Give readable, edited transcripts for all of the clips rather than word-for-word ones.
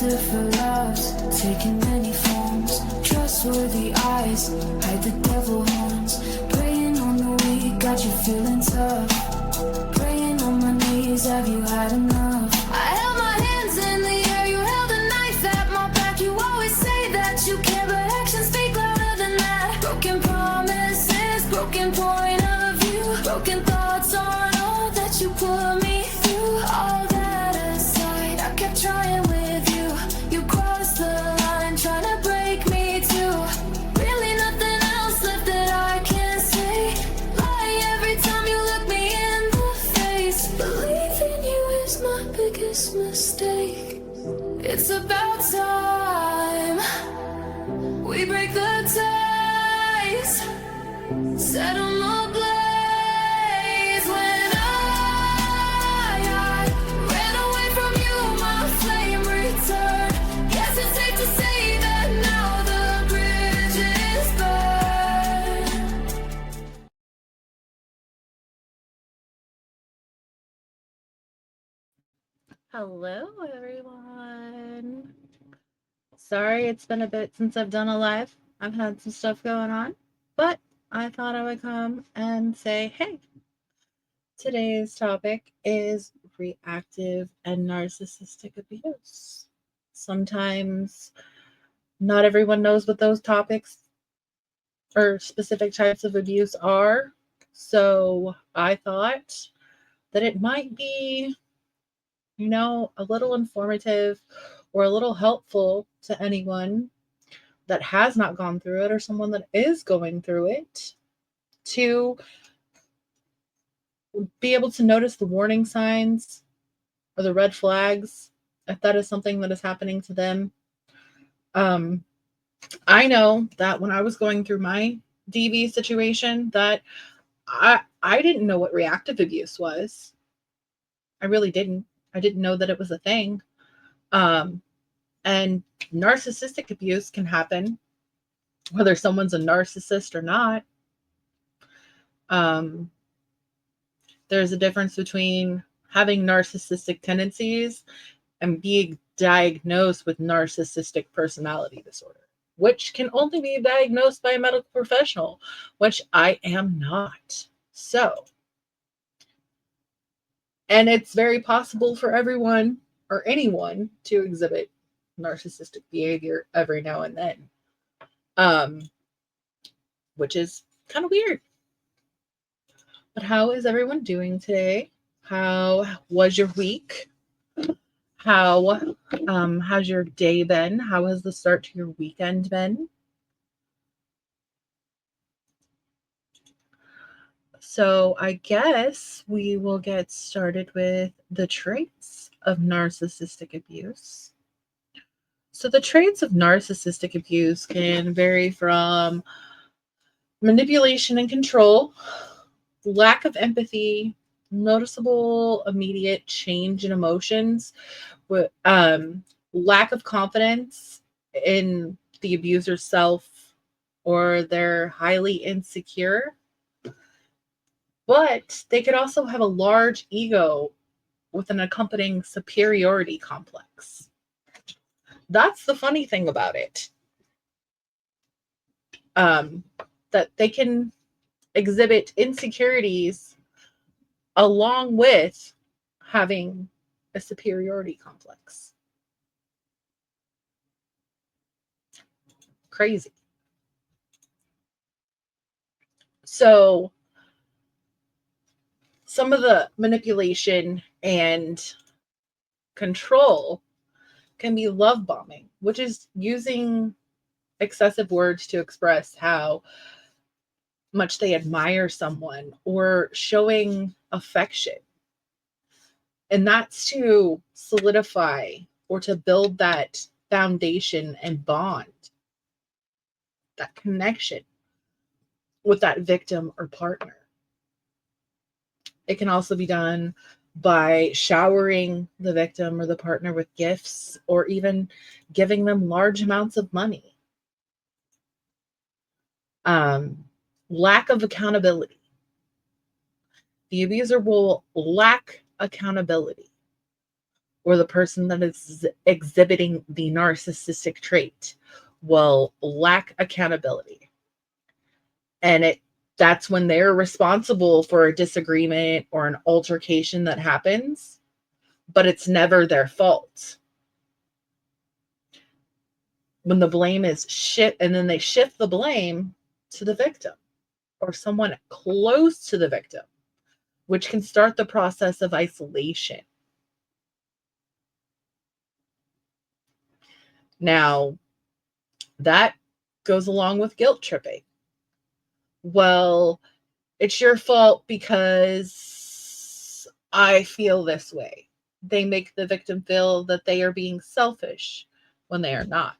different loves, taking many forms. Trustworthy eyes, hide the devil horns. Preying on the weak, got you feeling tough. Praying on my knees, have you had enough? I held my hands in the air, you held a knife at my back. You always say that you care, but actions speak louder than that. Broken promises, broken point of view. Broken thoughts aren't all that you put me through. All that aside, I kept trying with you. You crossed the line, trying to break me too. Really nothing else left that I can say. Lie every time you look me in the face. Believing you is my biggest mistake. It's about time we break the ties, set them ablaze. When I ran away from you, my flame returned. Guess it's safe to say that now the bridge is burned. Hello, everyone. Sorry, it's been a bit since I've done a live. I've had some stuff going on, but I thought I would come and say, hey, today's topic is reactive and narcissistic abuse. Sometimes not everyone knows what those topics or specific types of abuse are. So I thought that it might be a little informative or a little helpful to anyone that has not gone through it or someone that is going through it to be able to notice the warning signs or the red flags if that is something that is happening to them. I know that when I was going through my DV situation that I didn't know what reactive abuse was. I really didn't. I didn't know that it was a thing. And narcissistic abuse can happen whether someone's a narcissist or not. There's a difference between having narcissistic tendencies and being diagnosed with narcissistic personality disorder, which can only be diagnosed by a medical professional, which I am not. So, and it's very possible for everyone or anyone to exhibit narcissistic behavior every now and then, which is kind of weird. But how is everyone doing today? How was your week? How's your day been? How has the start to your weekend been? So I guess we will get started with the traits of narcissistic abuse. So the traits of narcissistic abuse can vary from manipulation and control, lack of empathy, noticeable immediate change in emotions, lack of confidence in the abuser's self, or they're highly insecure. But they could also have a large ego with an accompanying superiority complex. That's the funny thing about it. That they can exhibit insecurities along with having a superiority complex. Crazy. So some of the manipulation and control can be love bombing, which is using excessive words to express how much they admire someone or showing affection. And that's to solidify or to build that foundation and bond, that connection with that victim or partner. It can also be done by showering the victim or the partner with gifts or even giving them large amounts of money. Lack of accountability. The abuser will lack accountability or the person that is exhibiting the narcissistic trait will lack accountability. And that's when they're responsible for a disagreement or an altercation that happens, but it's never their fault. When the blame is shift, and then they shift the blame to the victim or someone close to the victim, which can start the process of isolation. Now, that goes along with guilt tripping. Well, it's your fault because I feel this way. They make the victim feel that they are being selfish when they are not,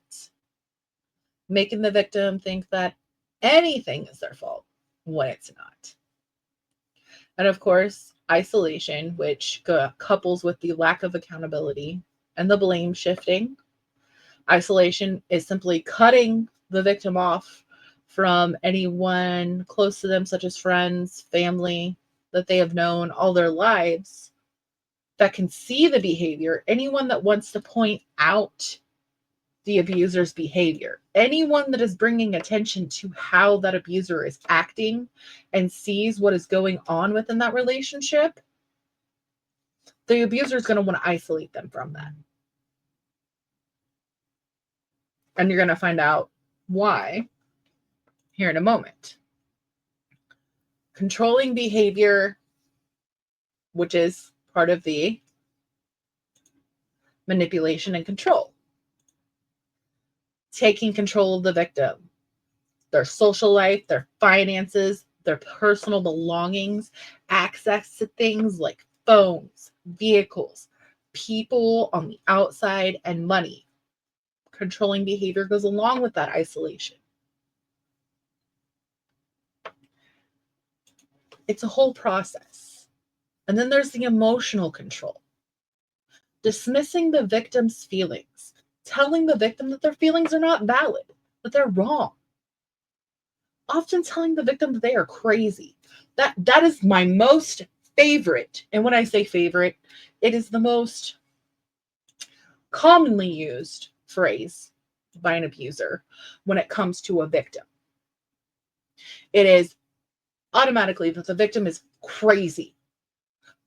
making the victim think that anything is their fault when it's not. And of course, isolation, which couples with the lack of accountability and the blame shifting. Isolation is simply cutting the victim off from anyone close to them, such as friends, family that they have known all their lives that can see the behavior, anyone that wants to point out the abuser's behavior, anyone that is bringing attention to how that abuser is acting and sees what is going on within that relationship, the abuser is going to want to isolate them from that. And you're going to find out why here in a moment. Controlling behavior, which is part of the manipulation and control. Taking control of the victim, their social life, their finances, their personal belongings, access to things like phones, vehicles, people on the outside, and money. Controlling behavior goes along with that isolation. It's a whole process. And then there's the emotional control. Dismissing the victim's feelings, telling the victim that their feelings are not valid, that they're wrong. Often telling the victim that they are crazy. That is my most favorite. And when I say favorite, it is the most commonly used phrase by an abuser when it comes to a victim. It is automatically that the victim is crazy,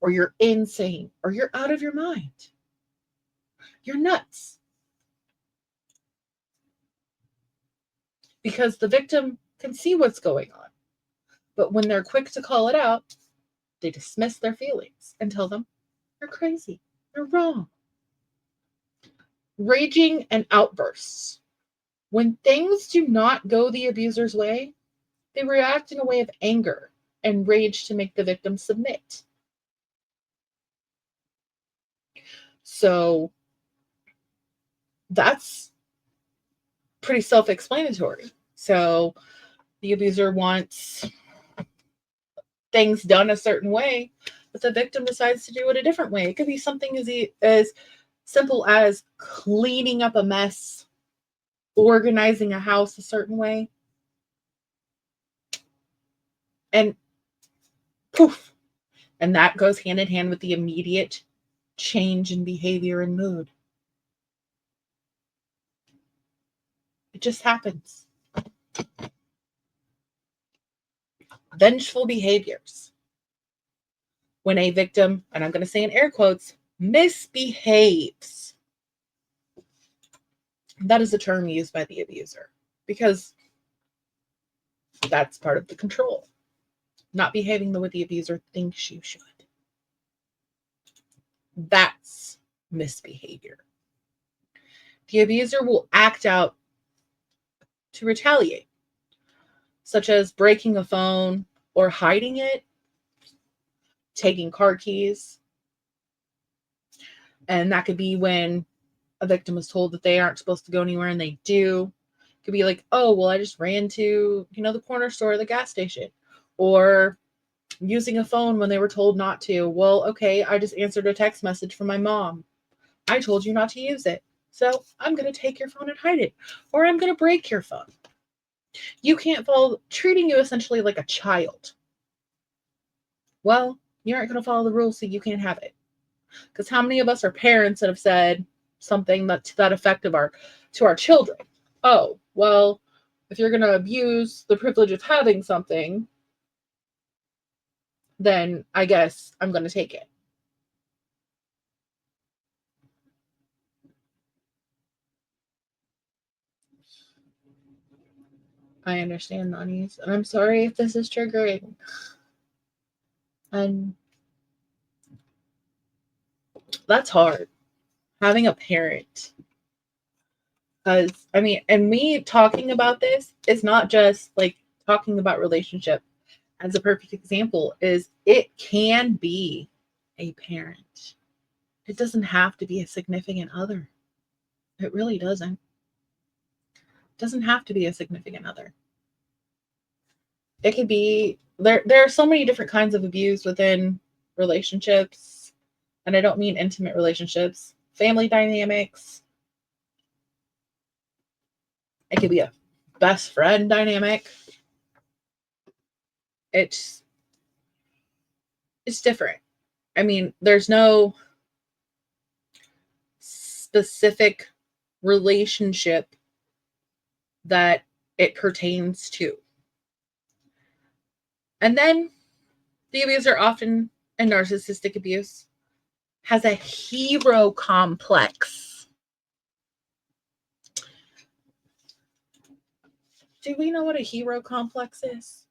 or you're insane, or you're out of your mind. You're nuts. Because the victim can see what's going on. But when they're quick to call it out, they dismiss their feelings and tell them, you're crazy, you're wrong. Raging and outbursts. When things do not go the abuser's way, they react in a way of anger and rage to make the victim submit. So that's pretty self-explanatory. So the abuser wants things done a certain way, but the victim decides to do it a different way. It could be something as simple as cleaning up a mess, organizing a house a certain way, and poof. And that goes hand in hand with the immediate change in behavior and mood. It just happens. Vengeful behaviors. When a victim, and I'm going to say in air quotes, misbehaves. That is a term used by the abuser because that's part of the control. Not behaving the way the abuser thinks you should. That's misbehavior. The abuser will act out to retaliate, such as breaking a phone or hiding it, taking car keys. And that could be when a victim is told that they aren't supposed to go anywhere and they do. It could be like, oh, well, I just ran to, the corner store or the gas station. Or using a phone when they were told not to. Well, okay, I just answered a text message from my mom. I told you not to use it. So I'm going to take your phone and hide it. Or I'm going to break your phone. You can't follow, treating you essentially like a child. Well, you aren't going to follow the rules, so you can't have it. Because how many of us are parents that have said something that to that effect of to our children? Oh, well, if you're going to abuse the privilege of having something, then I guess I'm going to take it. I understand, Nani's, and I'm sorry if this is triggering. And that's hard. Having a parent. Because, I mean, and me talking about this is not just like talking about relationship. As a perfect example is it can be a parent. It doesn't have to be a significant other. It really doesn't. It doesn't have to be a significant other. It could be there are so many different kinds of abuse within relationships, and I don't mean intimate relationships, family dynamics. It could be a best friend dynamic. It's different. I mean, there's no specific relationship that it pertains to. And then the abuser, often in narcissistic abuse, has a hero complex. Do we know what a hero complex is?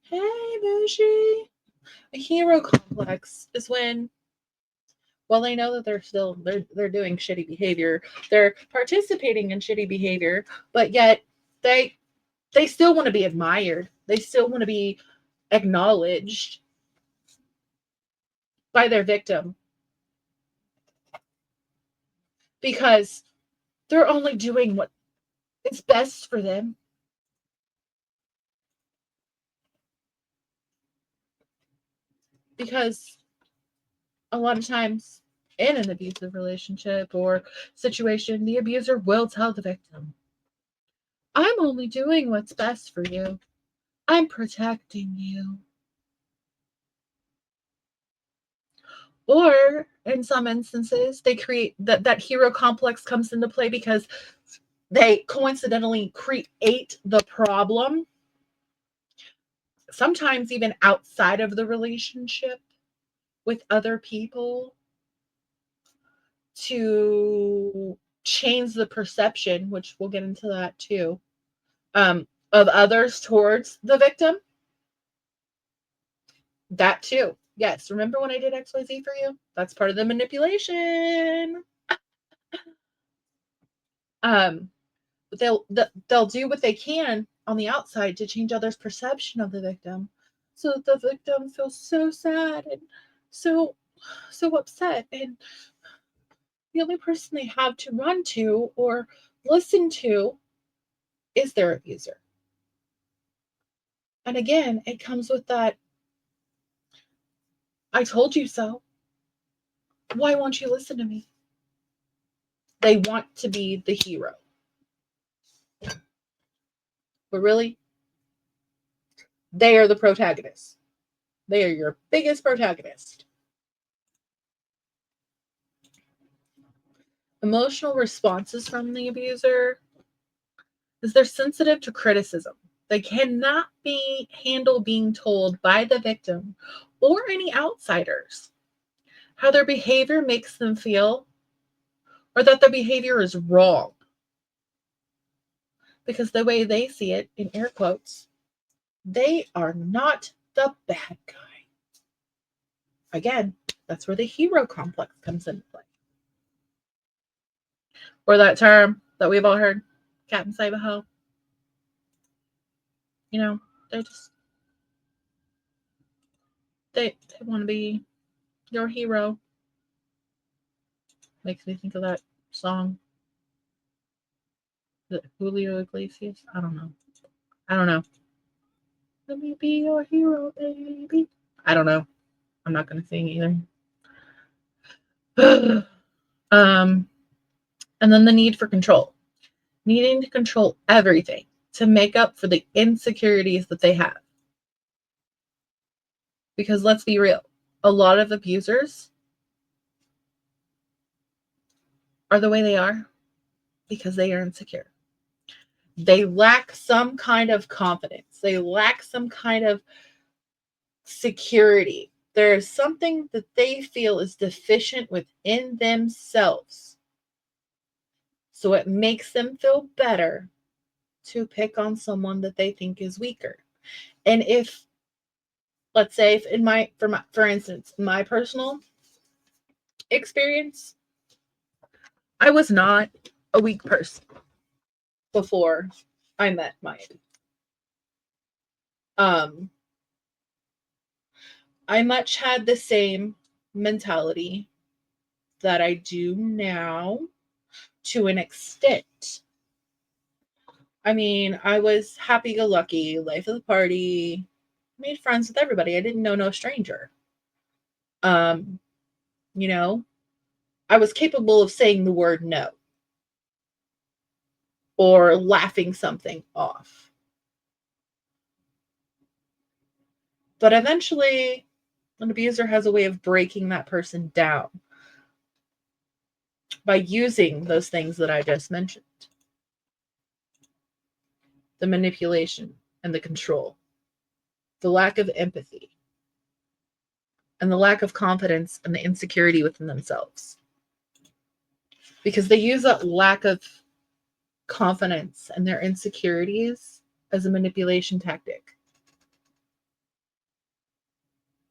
Hey, Bushy. A hero complex is when, well, they know that they're doing shitty behavior, they're participating in shitty behavior, but yet they still want to be admired. They still want to be acknowledged by their victim because they're only doing what is best for them. Because a lot of times in an abusive relationship or situation, the abuser will tell the victim, I'm only doing what's best for you. I'm protecting you. Or in some instances, they create that hero complex comes into play because they coincidentally create the problem, sometimes even outside of the relationship with other people, to change the perception, which we'll get into that too, of others towards the victim. That too. Yes. Remember when I did XYZ for you? That's part of the manipulation. But they'll do what they can on the outside to change others' perception of the victim, so that the victim feels so sad and so upset, and the only person they have to run to or listen to is their abuser. And again, it comes with that, I told you so. Why won't you listen to me? They want to be the hero. But really, they are the protagonist. They are your biggest protagonist. Emotional responses from the abuser is they're sensitive to criticism. They cannot handle being told by the victim or any outsiders how their behavior makes them feel or that their behavior is wrong. Because the way they see it, in air quotes, they are not the bad guy. Again, that's where the hero complex comes into play. Or that term that we've all heard, Captain Save-A-Ho. You know, they just, they want to be your hero. Makes me think of that song. Julio Iglesias? I don't know. Let me be your hero, baby. I don't know. I'm not going to sing either. And then the need for control. Needing to control everything to make up for the insecurities that they have. Because let's be real, a lot of abusers are the way they are because they are insecure. They lack some kind of confidence. They lack some kind of security. There is something that they feel is deficient within themselves. So it makes them feel better to pick on someone that they think is weaker. And if, let's say, if for instance, in my personal experience, I was not a weak person before I met my I much had the same mentality that I do now to an extent. I mean, I was happy-go-lucky, life of the party, made friends with everybody. I didn't know no stranger. Um, you know, I was capable of saying the word no or laughing something off. But eventually, an abuser has a way of breaking that person down by using those things that I just mentioned. The manipulation and the control, the lack of empathy, and the lack of confidence and the insecurity within themselves. Because they use that lack of confidence and their insecurities as a manipulation tactic.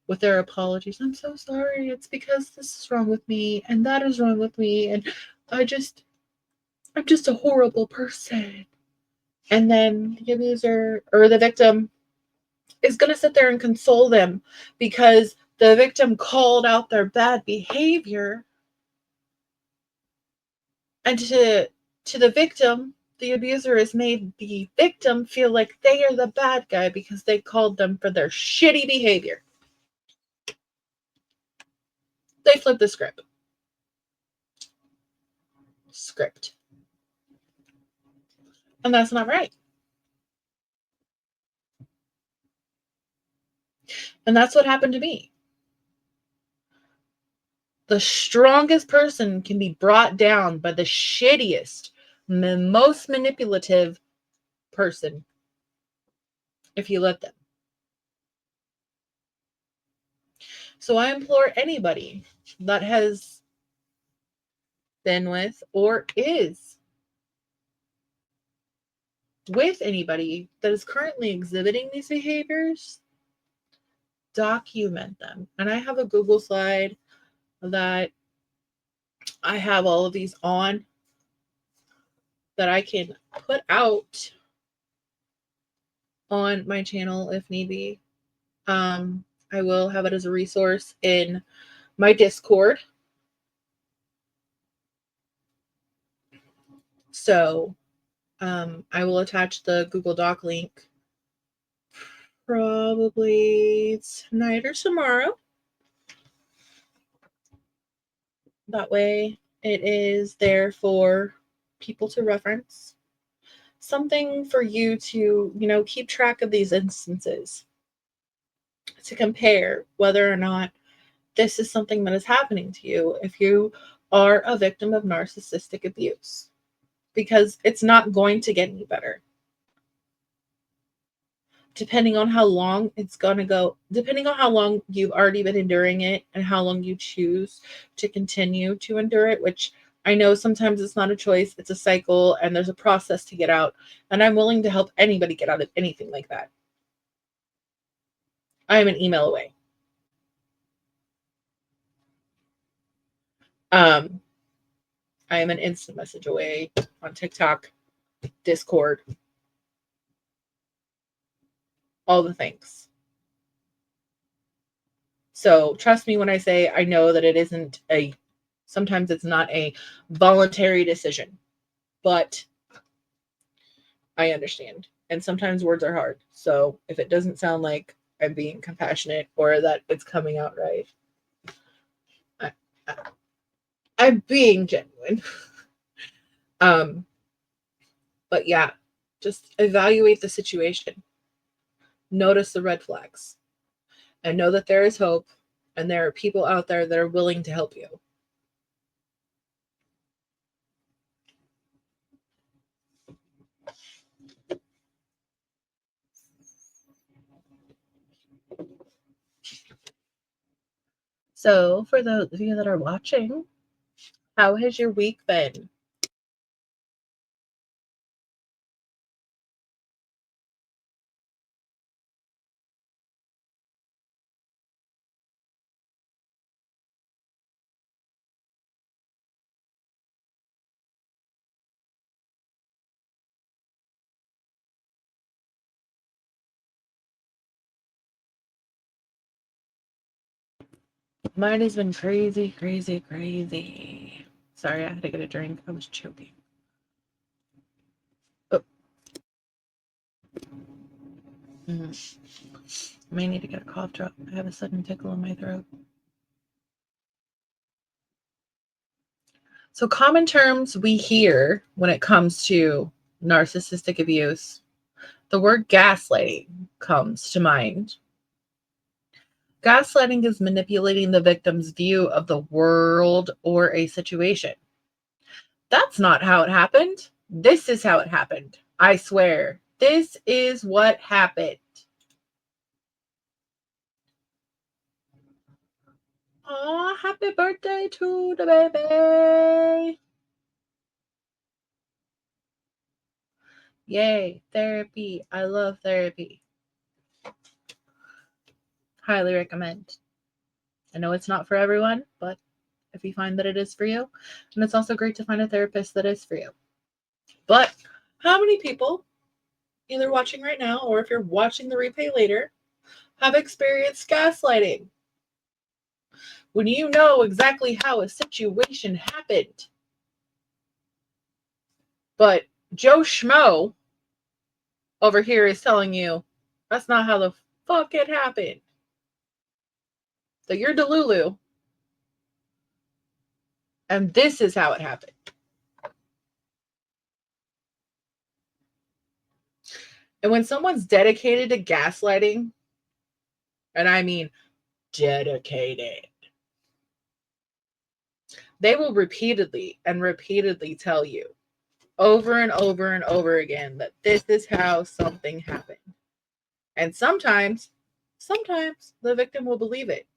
With their apologies, I'm so sorry, it's because this is wrong with me and that is wrong with me, and I'm just a horrible person. And then the abuser or the victim is going to sit there and console them because the victim called out their bad behavior. And to the victim, the abuser has made the victim feel like they are the bad guy because they called them for their shitty behavior. They flip the script. And that's not right. And that's what happened to me. The strongest person can be brought down by the shittiest, most manipulative person if you let them. So I implore anybody that has been with or is with anybody that is currently exhibiting these behaviors, document them. And I have a Google slide that I have all of these on that I can put out on my channel if need be. I will have it as a resource in my Discord. So I will attach the Google Doc link probably tonight or tomorrow. That way it is there for people to reference. Something for you to, keep track of these instances, to compare whether or not this is something that is happening to you if you are a victim of narcissistic abuse, because it's not going to get any better. Depending on how long it's going to go, depending on how long you've already been enduring it and how long you choose to continue to endure it, which I know sometimes it's not a choice, it's a cycle, and there's a process to get out. And I'm willing to help anybody get out of anything like that. I am an email away. I am an instant message away on TikTok, Discord, all the things. So trust me when I say I know that sometimes it's not a voluntary decision, but I understand. And sometimes words are hard. So if it doesn't sound like I'm being compassionate or that it's coming out right, I'm being genuine. But yeah, just evaluate the situation. Notice the red flags. and know that there is hope and there are people out there that are willing to help you. So, for those of you that are watching, how has your week been? Mine has been crazy, crazy, crazy. Sorry, I had to get a drink. I was choking. Oh. I may need to get a cough drop. I have a sudden tickle in my throat. So, common terms we hear when it comes to narcissistic abuse, the word gaslighting comes to mind. Gaslighting is manipulating the victim's view of the world or a situation. That's not how it happened. This is how it happened. I swear. This is what happened. Oh, happy birthday to the baby. Yay, therapy. I love therapy. Highly recommend. I know it's not for everyone, but if you find that it is for you, and it's also great to find a therapist that is for you. But how many people, either watching right now or if you're watching the replay later, have experienced gaslighting? When you know exactly how a situation happened, but Joe Schmo over here is telling you that's not how the fuck it happened. So you're Delulu, and this is how it happened. And when someone's dedicated to gaslighting, and I mean dedicated, they will repeatedly and repeatedly tell you over and over and over again that this is how something happened. And sometimes the victim will believe it.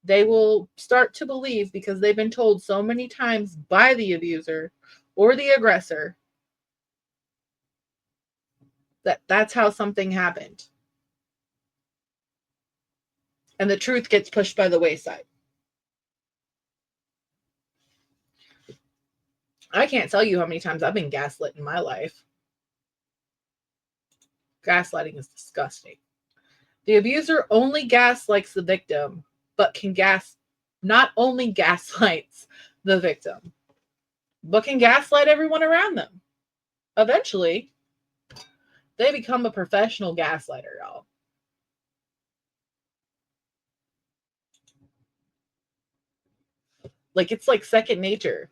They will start to believe because they've been told so many times by the abuser or the aggressor that that's how something happened. And the truth gets pushed by the wayside. I can't tell you how many times I've been gaslit in my life. Gaslighting is disgusting. The abuser only gaslights the victim, but not only gaslights the victim, but can gaslight everyone around them. Eventually, they become a professional gaslighter, y'all. Like, it's like second nature.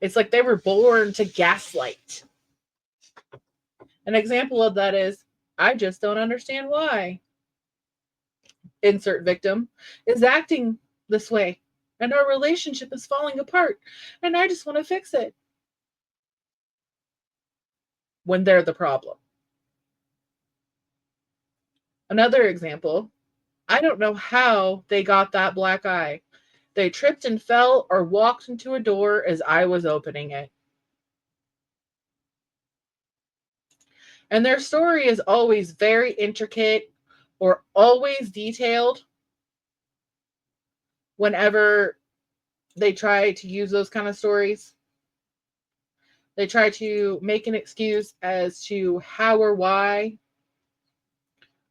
It's like they were born to gaslight. An example of that is, I just don't understand why insert victim is acting this way and our relationship is falling apart and I just want to fix it. When they're the problem. Another example, I don't know how they got that black eye. They tripped and fell or walked into a door as I was opening it. And their story is always very intricate or always detailed whenever they try to use those kind of stories. They try to make an excuse as to how or why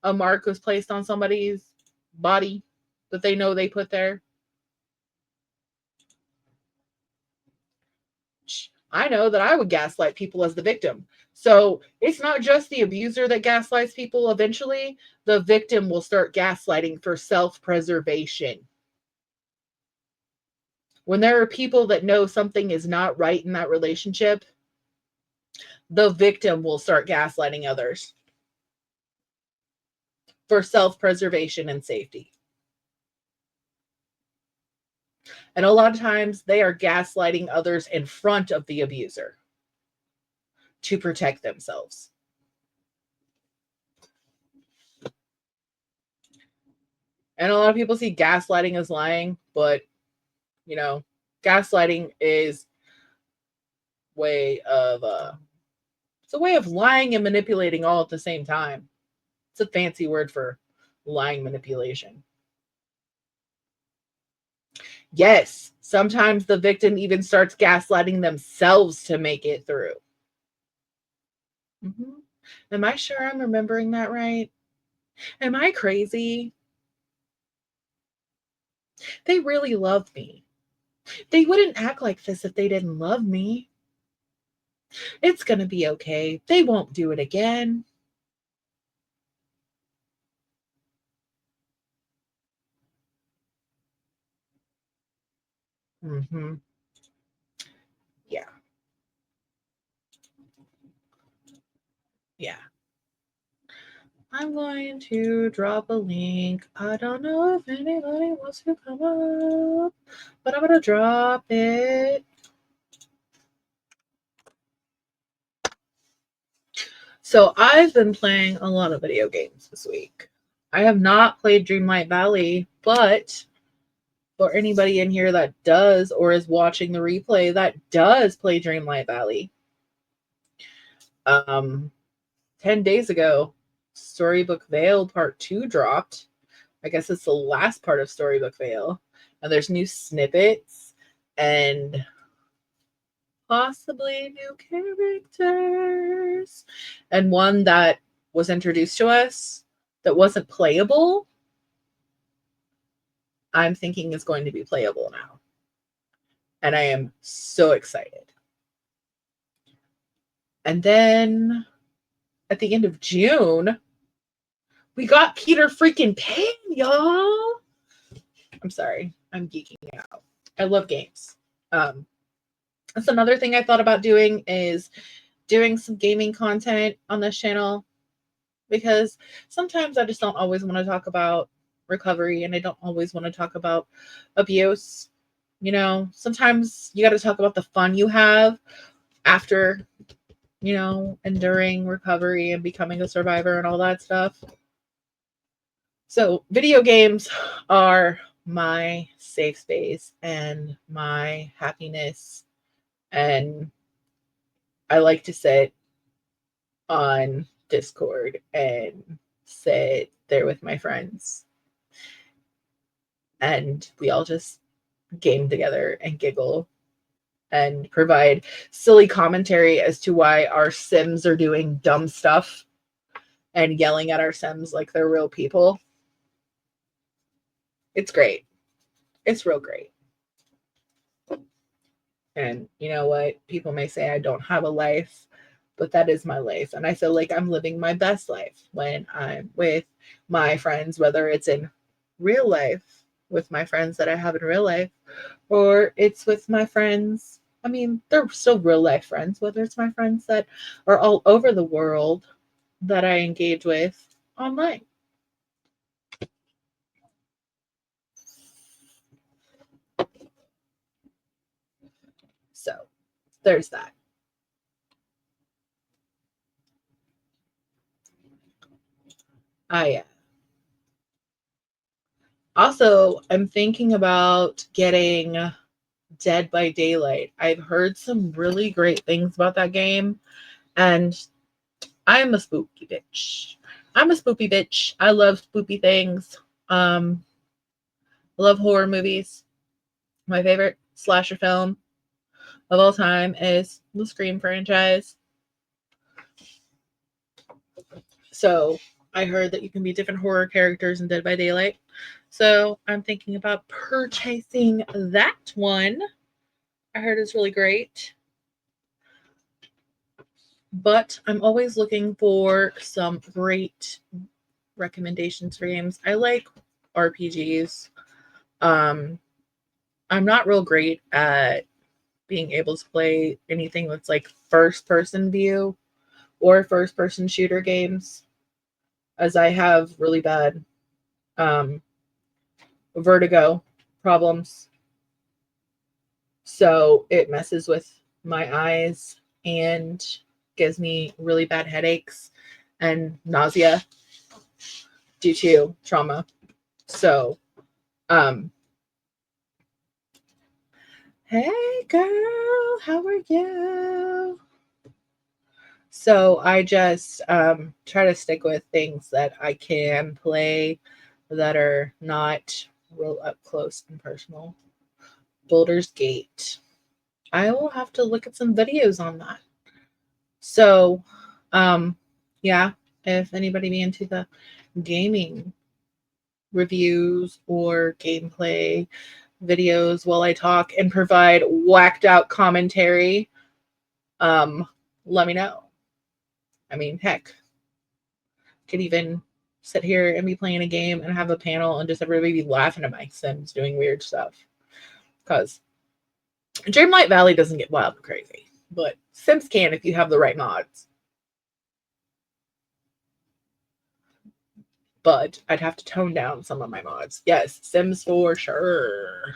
a mark was placed on somebody's body that they know they put there. I know that I would gaslight people as the victim. So it's not just the abuser that gaslights people. Eventually, the victim will start gaslighting for self-preservation. When there are people that know something is not right in that relationship, the victim will start gaslighting others. for self-preservation and safety. And a lot of times they are gaslighting others in front of the abuser to protect themselves. And a lot of people see gaslighting as lying, but you know, gaslighting is it's a way of lying and manipulating all at the same time. It's a fancy word for lying manipulation. Yes, sometimes the victim even starts gaslighting themselves to make it through. Mm-hmm. Am I sure I'm remembering that right? Am I crazy? They really love me. They wouldn't act like this if they didn't love me. It's going to be okay. They won't do it again. Mm-hmm. Yeah. Yeah. I'm going to drop a link. I don't know if anybody wants to come up, but I'm going to drop it. So I've been playing a lot of video games this week. I have not played Dreamlight Valley, but for anybody in here that does or is watching the replay that does play Dreamlight Valley, 10 days ago, Storybook Vale Part 2 dropped. I guess it's the last part of Storybook Vale. And there's new snippets and possibly new characters. And one that was introduced to us that wasn't playable, I'm thinking is going to be playable now. And I am so excited. And then at the end of June, we got Peter freaking Pan, y'all. I'm sorry. I'm geeking out. I love games. That's another thing I thought about doing is doing some gaming content on this channel, because sometimes I just don't always want to talk about recovery and I don't always want to talk about abuse. You know, sometimes you got to talk about the fun you have after, you know, enduring recovery and becoming a survivor and all that stuff. So video games are my safe space and my happiness. And I like to sit on Discord and sit there with my friends. And we all just game together and giggle and provide silly commentary as to why our Sims are doing dumb stuff and yelling at our Sims like they're real people. It's great. It's real great. And you know what? People may say I don't have a life, but that is my life. And I feel like I'm living my best life when I'm with my friends, whether it's in real life with my friends that I have in real life, or it's with my friends. I mean, they're still real life friends, whether it's my friends that are all over the world that I engage with online. So there's that. Also, I'm thinking about getting Dead by Daylight. I've heard some really great things about that game, and I'm a spooky bitch. I'm a spoopy bitch. I love spoopy things. I love horror movies. My favorite slasher film of all time is the Scream franchise. So I heard that you can be different horror characters in Dead by Daylight. So I'm thinking about purchasing that one. I heard it's really great. But I'm always looking for some great recommendations for games. I like RPGs. I'm not real great at being able to play anything that's like first person view or first person shooter games. as I have really bad vertigo problems. So it messes with my eyes and gives me really bad headaches and nausea due to trauma. So, hey girl, how are you? So I just try to stick with things that I can play that are not real up close and personal. Boulder's Gate. I will have to look at some videos on that. So, yeah, if anybody be into the gaming reviews or gameplay videos while I talk and provide whacked out commentary, let me know. I mean, heck, could even sit here and be playing a game and have a panel and just everybody be laughing at my Sims doing weird stuff. Because Dreamlight Valley doesn't get wild and crazy, but Sims can if you have the right mods. But I'd have to tone down some of my mods. Yes, Sims for sure.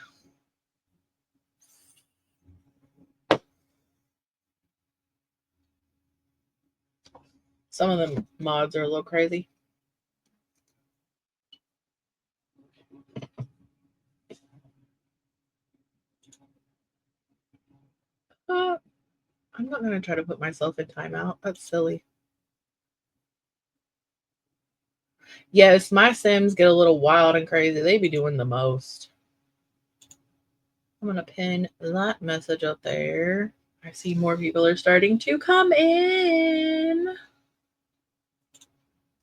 Some of the mods are a little crazy. I'm not going to try to put myself in timeout. That's silly. Yes, my Sims get a little wild and crazy. They be doing the most. I'm going to pin that message up there. I see more people are starting to come in.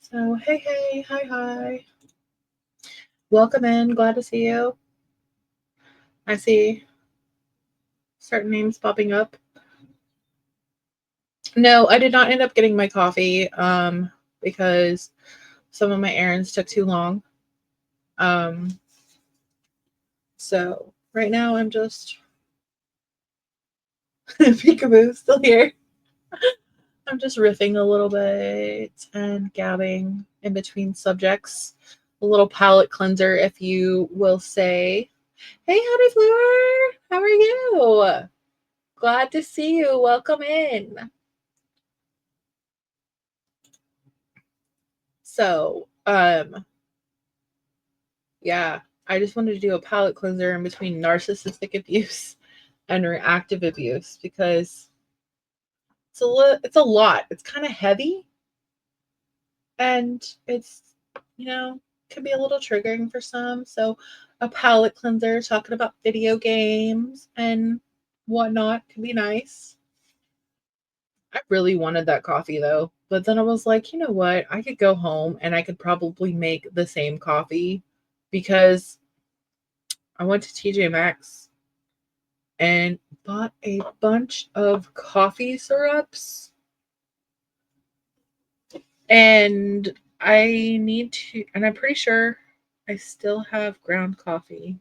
So, hey, hi. Welcome in. Glad to see you. I see certain names popping up. No, I did not end up getting my coffee because some of my errands took too long. So right now I'm just peekaboo still here. I'm just riffing a little bit and gabbing in between subjects. A little palate cleanser, if you will say. Hey, Honey Flower, how are you? Glad to see you. Welcome in. So, yeah, I just wanted to do a palate cleanser in between narcissistic abuse and reactive abuse because it's a lot. It's kind of heavy and it's, can be a little triggering for some. So a palate cleanser talking about video games and whatnot could be nice. I really wanted that coffee though, but then I was like, you know what? I could go home and I could probably make the same coffee because I went to TJ Maxx and bought a bunch of coffee syrups. And I'm pretty sure I still have ground coffee.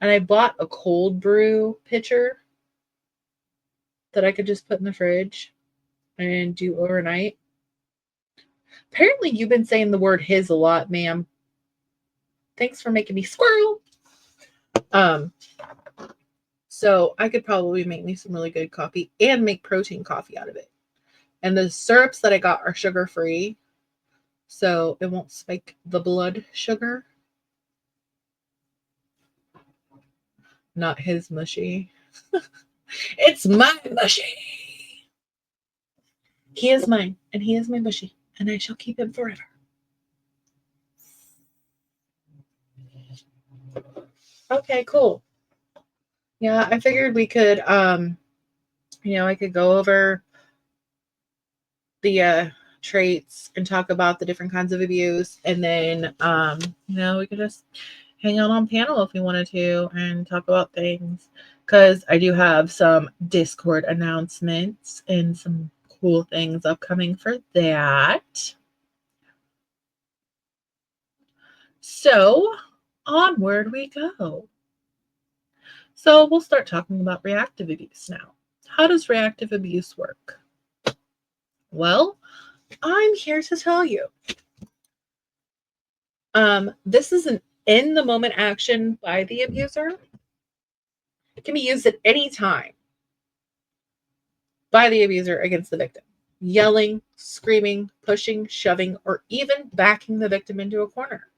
And I bought a cold brew pitcher that I could just put in the fridge and do overnight. Apparently, you've been saying the word his a lot, ma'am. Thanks for making me squirrel. So I could probably make me some really good coffee and make protein coffee out of it. And the syrups that I got are sugar-free, so it won't spike the blood sugar. Not his mushy. It's my mushy. He is mine, and he is my mushy, and I shall keep him forever. Okay, cool. Yeah, I figured we could, I could go over the traits and talk about the different kinds of abuse, and then, we could just hang out on panel if we wanted to and talk about things, because I do have some Discord announcements and some cool things upcoming for that. So onward we go. So we'll start talking about reactive abuse now. How does reactive abuse work? Well, I'm here to tell you. This is an in the moment action by the abuser. It can be used at any time by the abuser against the victim. Yelling, screaming, pushing, shoving, or even backing the victim into a corner.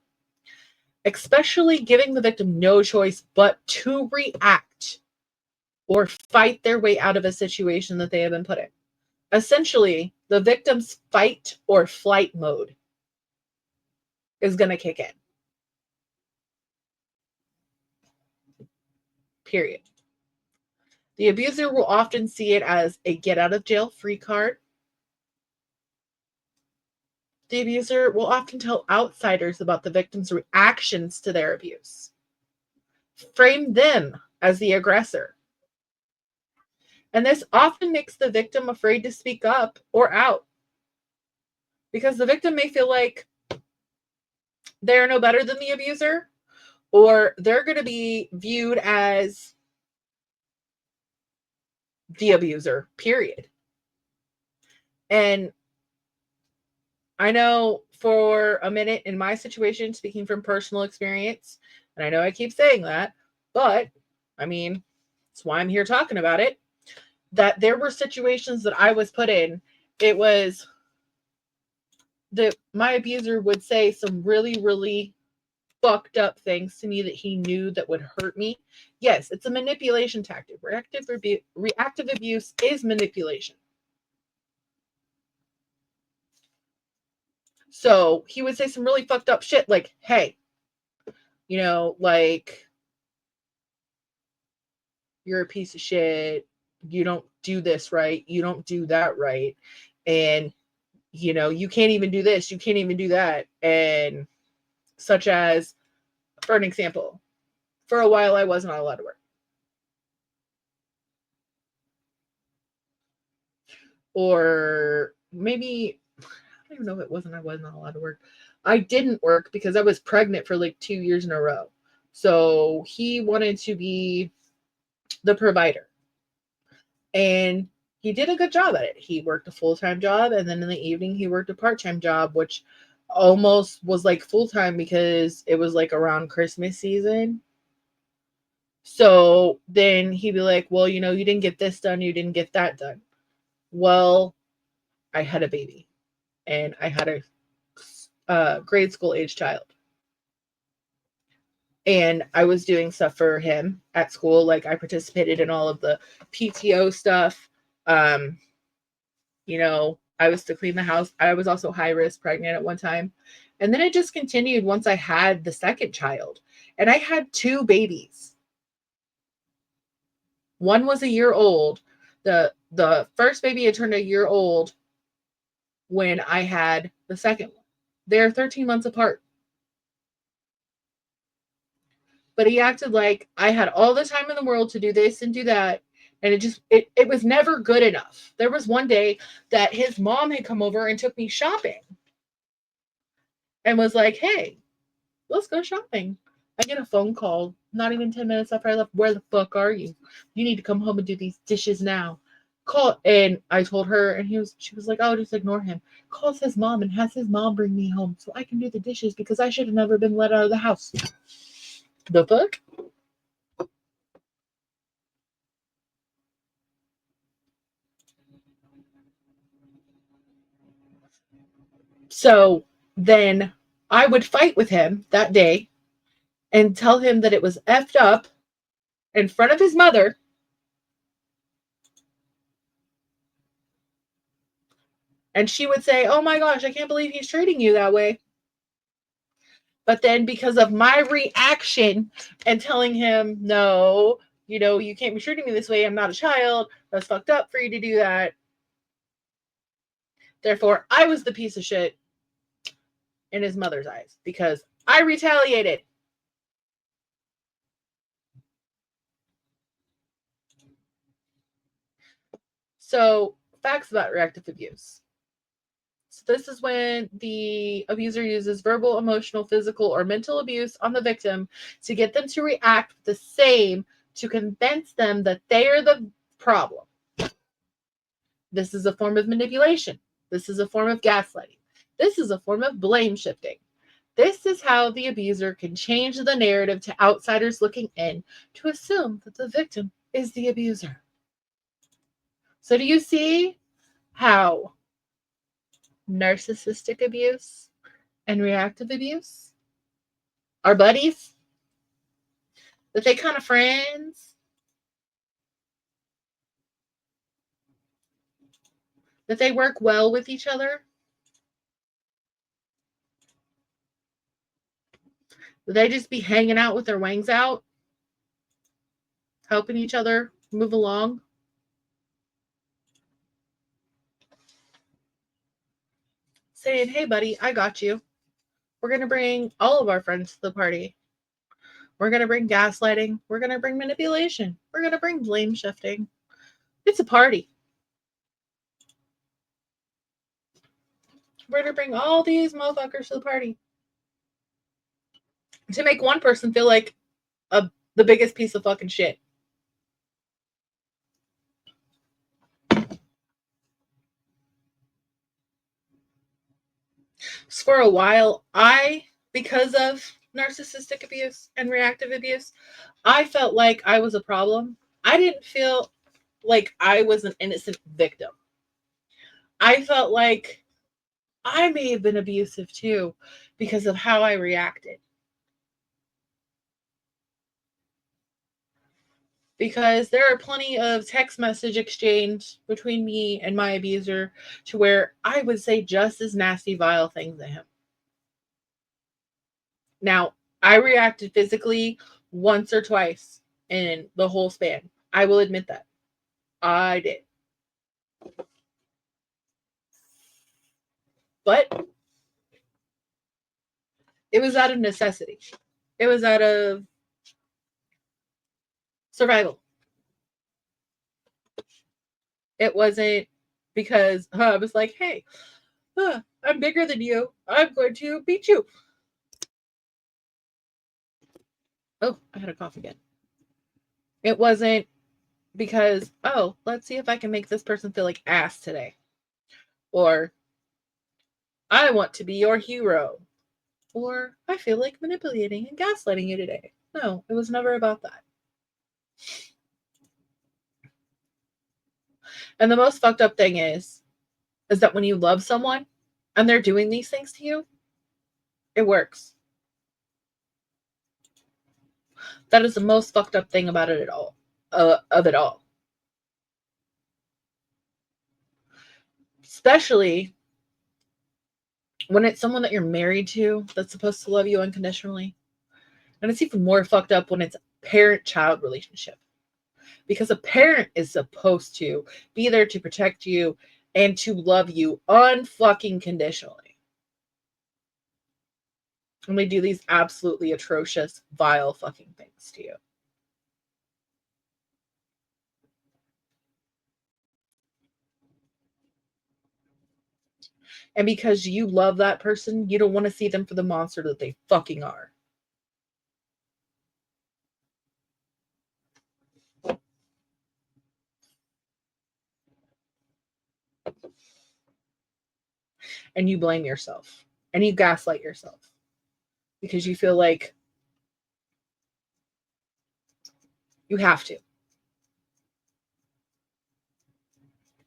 Especially giving the victim no choice but to react or fight their way out of a situation that they have been put in. Essentially, the victim's fight or flight mode is going to kick in. Period. The abuser will often see it as a get out of jail free card. The abuser will often tell outsiders about the victim's reactions to their abuse, frame them as the aggressor. And this often makes the victim afraid to speak up or out because the victim may feel like they're no better than the abuser, or they're going to be viewed as the abuser, period. And I know for a minute in my situation, speaking from personal experience, and I know I keep saying that, but I mean, that's why I'm here talking about it, that there were situations that I was put in. It was that my abuser would say some really, really fucked up things to me that he knew that would hurt me. Yes, it's a manipulation tactic. Reactive abuse is manipulation. So he would say some really fucked up shit like, hey, like, you're a piece of shit. You don't do this right. You don't do that right. And, you can't even do this. You can't even do that. And such as, for an example, for a while I was not allowed to work. Or maybe, I don't even know if I was not allowed to work. I didn't work because I was pregnant for like 2 years in a row. So he wanted to be the provider. And he did a good job at it. He worked a full-time job, and then in the evening he worked a part-time job, which almost was like full-time because it was like around Christmas season. So then he'd be like, well, you didn't get this done, you didn't get that done. Well, I had a baby, and I had a grade school age child. And I was doing stuff for him at school. Like, I participated in all of the PTO stuff. I was to clean the house. I was also high risk pregnant at one time. And then it just continued once I had the second child. And I had 2 babies. One was a year old. The first baby had turned a year old when I had the second one. They're 13 months apart. But he acted like I had all the time in the world to do this and do that. And it was never good enough. There was one day that his mom had come over and took me shopping and was like, hey, let's go shopping. I get a phone call not even 10 minutes after I left. Where the fuck are you? You need to come home and do these dishes now. Call. And I told her, and she was like, oh, just ignore him. Calls his mom and has his mom bring me home so I can do the dishes because I should have never been let out of the house. The fuck? So then I would fight with him that day and tell him that it was effed up in front of his mother. And she would say, oh my gosh, I can't believe he's treating you that way. But then because of my reaction and telling him, no, you can't be treating me this way. I'm not a child. That's fucked up for you to do that. Therefore, I was the piece of shit in his mother's eyes because I retaliated. So, facts about reactive abuse. So this is when the abuser uses verbal, emotional, physical, or mental abuse on the victim to get them to react the same to convince them that they are the problem. This is a form of manipulation. This is a form of gaslighting. This is a form of blame shifting. This is how the abuser can change the narrative to outsiders looking in to assume that the victim is the abuser. So, do you see how narcissistic abuse and reactive abuse are buddies? That they kind of friends? That they work well with each other? That they just be hanging out with their wings out, helping each other move along? Saying, hey, buddy, I got you. We're going to bring all of our friends to the party. We're going to bring gaslighting. We're going to bring manipulation. We're going to bring blame shifting. It's a party. We're going to bring all these motherfuckers to the party to make one person feel like the biggest piece of fucking shit. So for a while, because of narcissistic abuse and reactive abuse, I felt like I was a problem. I didn't feel like I was an innocent victim. I felt like I may have been abusive too because of how I reacted. Because there are plenty of text message exchange between me and my abuser to where I would say just as nasty, vile things to him. Now, I reacted physically once or twice in the whole span. I will admit that. I did. But it was out of necessity. It was out of survival. It wasn't because I was like, hey, I'm bigger than you. I'm going to beat you. Oh, I had a cough again. It wasn't because, oh, let's see if I can make this person feel like ass today. Or, I want to be your hero. Or, I feel like manipulating and gaslighting you today. No, it was never about that. And the most fucked up thing is that when you love someone and they're doing these things to you, it works. That is the most fucked up thing about it all. Of it all. Especially when it's someone that you're married to that's supposed to love you unconditionally. And it's even more fucked up when it's a parent-child relationship. Because a parent is supposed to be there to protect you and to love you unfucking conditionally. And they do these absolutely atrocious, vile fucking things to you. And because you love that person, you don't want to see them for the monster that they fucking are. And you blame yourself. And you gaslight yourself. Because you feel like you have to.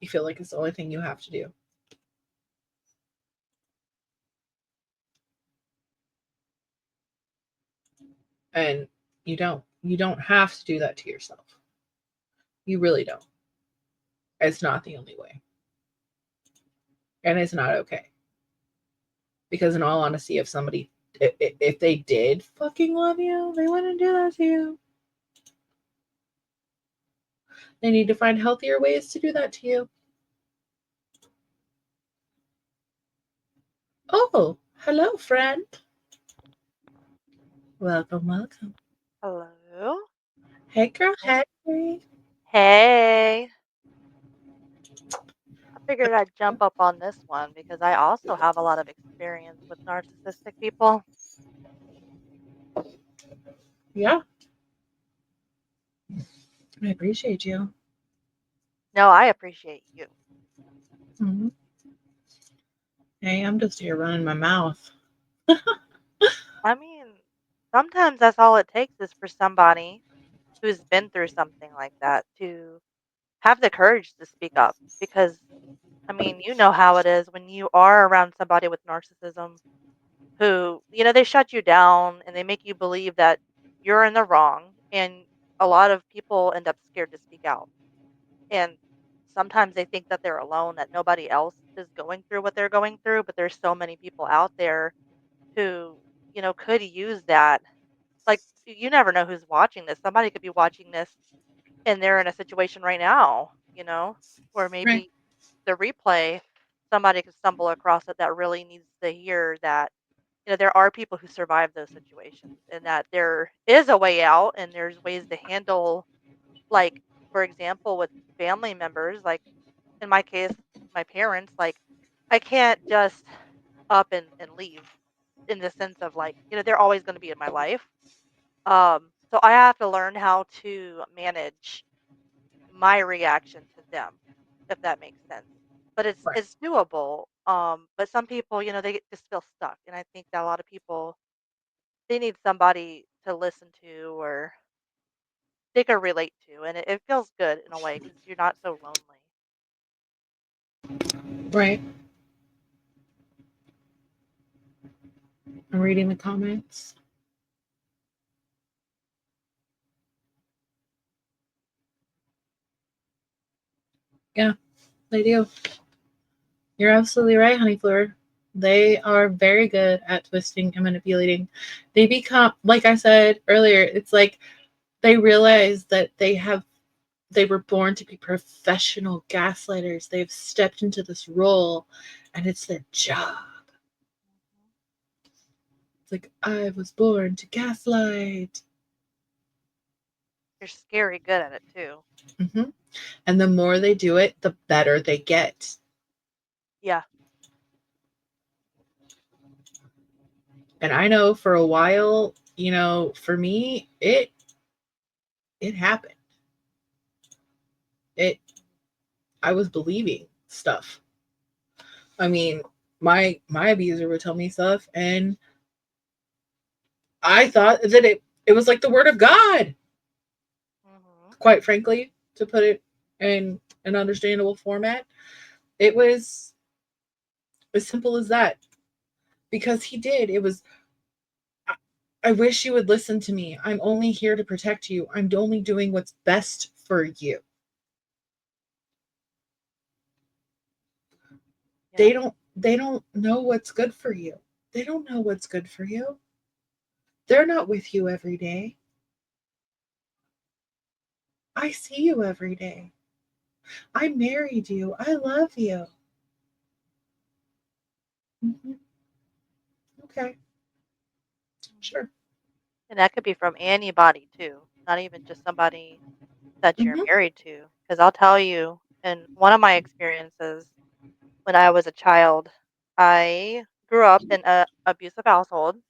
You feel like it's the only thing you have to do. And you don't. You don't have to do that to yourself. You really don't. It's not the only way. And it's not okay. Because in all honesty, if they did fucking love you, they wouldn't do that to you. They need to find healthier ways to do that to you. Oh, hello, friend. Welcome. Hello. Hey, girl. Hey. Hey. I figured I'd jump up on this one because I also have a lot of experience with narcissistic people. Yeah. I appreciate you. No, I appreciate you. Mm-hmm. Hey, I'm just here running my mouth. I mean, sometimes that's all it takes is for somebody who's been through something like that to have the courage to speak up because I mean, you know how it is when you are around somebody with narcissism who, they shut you down and they make you believe that you're in the wrong. And a lot of people end up scared to speak out. And sometimes they think that they're alone, that nobody else is going through what they're going through. But there's so many people out there who, could use that. Like, you never know who's watching this. Somebody could be watching this and they're in a situation right now, or Right. maybe the replay, somebody could stumble across it that really needs to hear that, there are people who survive those situations and that there is a way out and there's ways to handle, like, for example, with family members, like in my case, my parents, like, I can't just up and leave in the sense of like, they're always going to be in my life. So I have to learn how to manage my reaction to them, if that makes sense. But Right. it's doable. But some people, just feel stuck, and I think that a lot of people they need somebody to listen to or they can relate to, and it feels good in a way because you're not so lonely. Right. I'm reading the comments. Yeah, they do. You're absolutely right, Honey Fleur. They are very good at twisting and manipulating. They become, like I said earlier, it's like they realize that they were born to be professional gaslighters. They've stepped into this role and it's their job. It's like, I was born to gaslight. You're scary good at it too. Hmm. And the more they do it, the better they get. Yeah. And I know for a while, for me, it happened. It I was believing stuff. I mean, my abuser would tell me stuff and I thought that it was like the word of God, Hmm. quite frankly, to put it in an understandable format. It was as simple as that because he did. It was, I wish you would listen to me. I'm only here to protect you. I'm only doing what's best for you. Yeah. They don't know what's good for you. They don't know what's good for you. They're not with you every day. I see you every day. I married you. I love you. Mhm. Okay, Mhm. sure. And that could be from anybody too, not even just somebody that you're Hmm. married to. Because I'll tell you, in one of my experiences when I was a child, I grew up in a abusive household.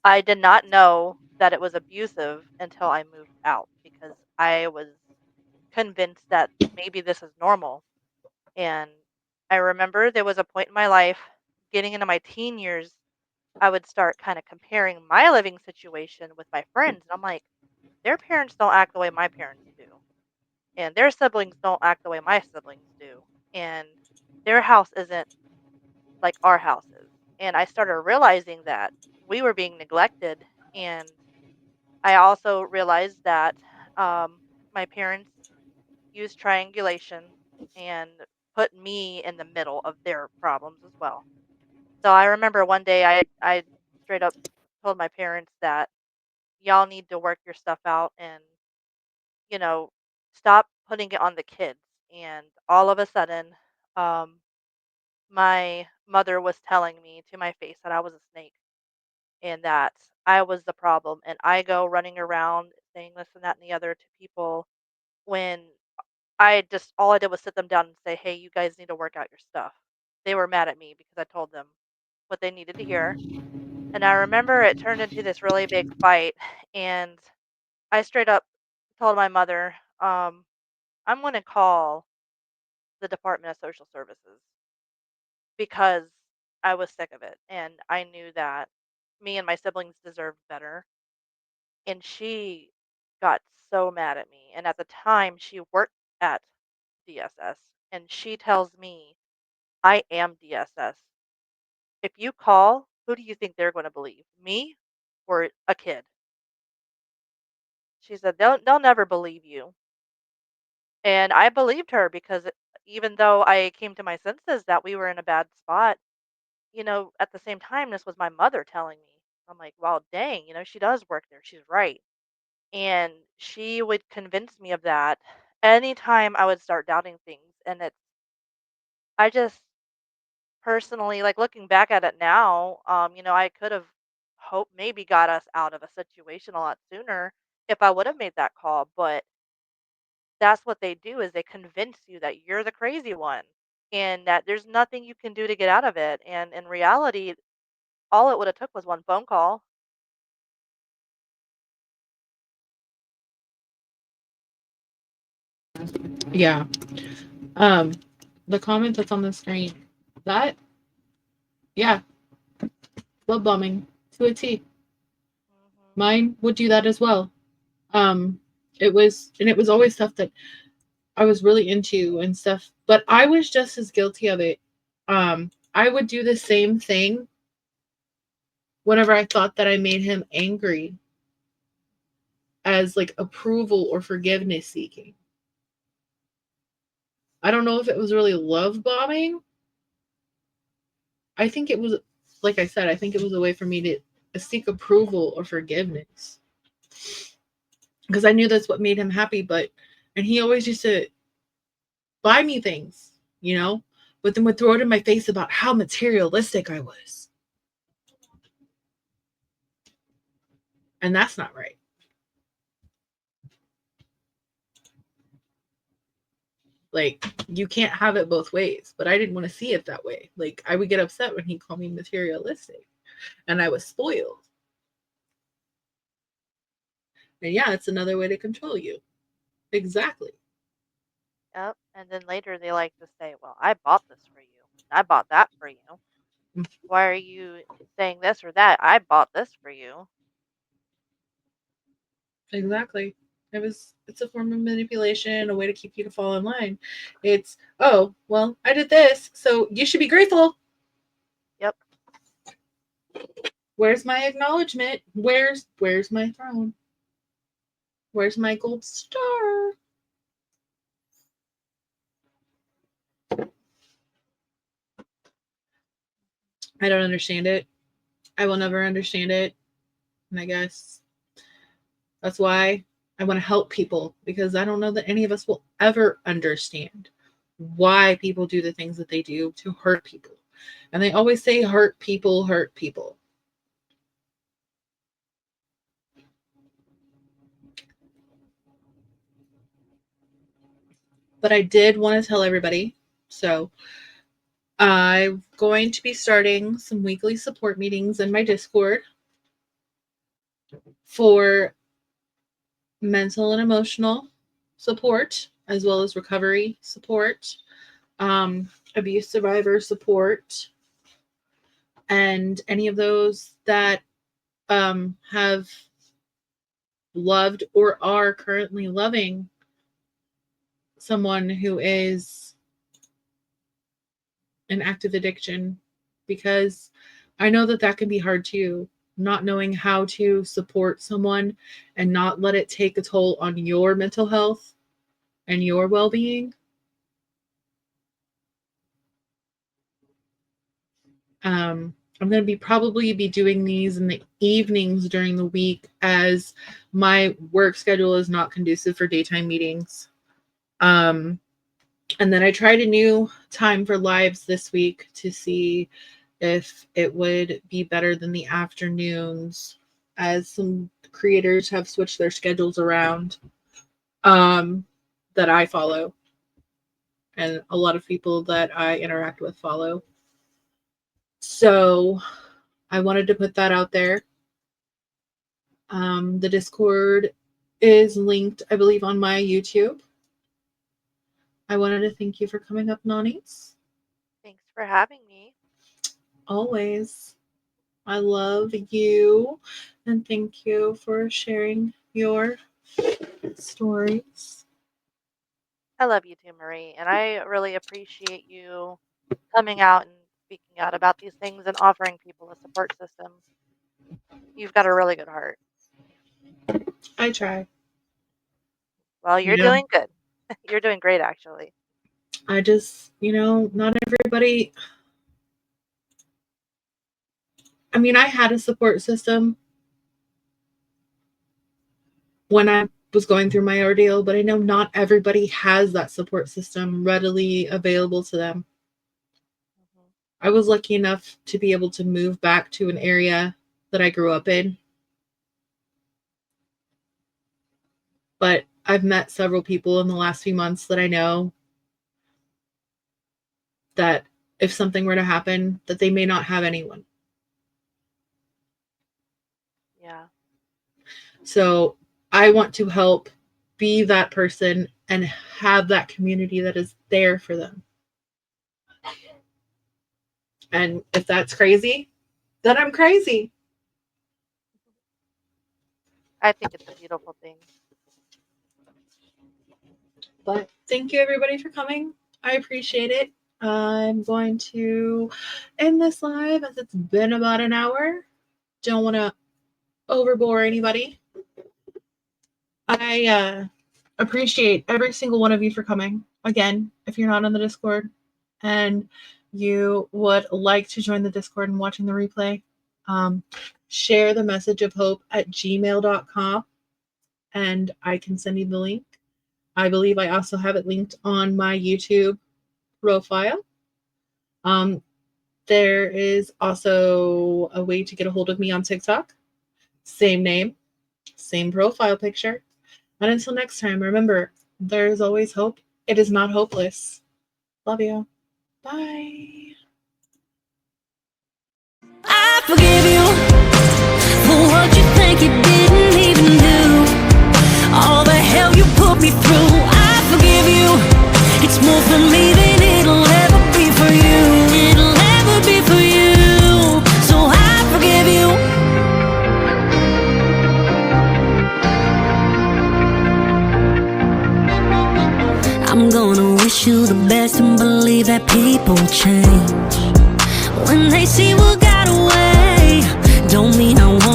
I did not know that it was abusive until I moved out because I was convinced that maybe this is normal. And I remember there was a point in my life, getting into my teen years, I would start kind of comparing my living situation with my friends. And I'm like, their parents don't act the way my parents do. And their siblings don't act the way my siblings do. And their house isn't like our house is. And I started realizing that we were being neglected. And I also realized that my parents used triangulation and put me in the middle of their problems as well. So I remember one day I straight up told my parents that y'all need to work your stuff out and you know stop putting it on the kids. And all of a sudden, um, my mother was telling me to my face that I was a snake and that I was the problem. And I go running around saying this and that and the other to people when I just all I did was sit them down and say, "Hey, you guys need to work out your stuff." They were mad at me because I told them what they needed to hear. And I remember it turned into this really big fight and I straight up told my mother, I'm going to call the Department of Social Services because I was sick of it and I knew that me and my siblings deserved better. And she got so mad at me. And at the time, she worked at DSS. And she tells me, I am DSS. If you call, who do you think they're going to believe? Me or a kid? She said, they'll never believe you. And I believed her because even though I came to my senses that we were in a bad spot, at the same time, this was my mother telling me. I'm like, well, dang, she does work there. She's right. And she would convince me of that anytime I would start doubting things. And I just personally, like looking back at it now, I could have hoped maybe got us out of a situation a lot sooner if I would have made that call. But that's what they do is they convince you that you're the crazy one and that there's nothing you can do to get out of it. And in reality, all it would have took was one phone call. Yeah. The comment that's on the screen. That, yeah, love bombing to a T. Mhm. Mine would do that as well. Um, it was always stuff that I was really into and stuff, but I was just as guilty of it. I would do the same thing whenever I thought that I made him angry as like approval or forgiveness seeking. I don't know if it was really love bombing. I think it was, like I said, I think it was a way for me to seek approval or forgiveness because I knew that's what made him happy. And he always used to buy me things, but then would throw it in my face about how materialistic I was. And that's not right. Like, you can't have it both ways, but I didn't want to see it that way. Like, I would get upset when he called me materialistic and I was spoiled. And yeah, it's another way to control you. Exactly. Yep. And then later they like to say, well, I bought this for you. I bought that for you. Why are you saying this or that? I bought this for you. Exactly. It's a form of manipulation, a way to keep you to fall in line. It's, oh, well, I did this, so you should be grateful. Yep. Where's my acknowledgement? Where's my throne? Where's my gold star? I don't understand it. I will never understand it. And I guess that's why I want to help people because I don't know that any of us will ever understand why people do the things that they do to hurt people. And they always say hurt people hurt people. But I did want to tell everybody. So I'm going to be starting some weekly support meetings in my Discord for mental and emotional support, as well as recovery support, abuse survivor support, and any of those that have loved or are currently loving someone who is an active addiction, because I know that that can be hard too, not knowing how to support someone and not let it take a toll on your mental health and your well-being. I'm going to be probably be doing these in the evenings during the week as my work schedule is not conducive for daytime meetings. And then I tried a new time for lives this week to see if it would be better than the afternoons, as some creators have switched their schedules around that I follow and a lot of people that I interact with follow. So I wanted to put that out there. The Discord is linked, I believe, on my YouTube. I wanted to thank you for coming up, Nani's. Thanks for having me. Always. I love you, and thank you for sharing your stories. I love you too, Marie, and I really appreciate you coming out and speaking out about these things and offering people a support system. You've got a really good heart. I try. Well, You you're know, doing good. You're doing great, actually. I just, not everybody. I mean, I had a support system when I was going through my ordeal, but I know not everybody has that support system readily available to them. Mhm. I was lucky enough to be able to move back to an area that I grew up in, but I've met several people in the last few months that I know that if something were to happen, that they may not have anyone. Yeah. So I want to help be that person and have that community that is there for them. And if that's crazy, then I'm crazy. I think it's a beautiful thing. But thank you everybody for coming. I appreciate it. I'm going to end this live as it's been about an hour. Don't want to overbore anybody. I appreciate every single one of you for coming. Again, if you're not on the Discord and you would like to join the Discord and watching the replay, share the message of hope at gmail.com and I can send you the link. I believe I also have it linked on my YouTube profile. There is also a way to get a hold of me on TikTok. Same name, same profile picture. And until next time, remember, there is always hope. It is not hopeless. Love you. Bye. I forgive you for what you think you didn't even do. All the hell you put me through. I forgive you. It's more for me than it'll ever be for you. It'll never be for you. So I forgive you. I'm gonna wish you the best and believe that people change. When they see what got away, don't mean I want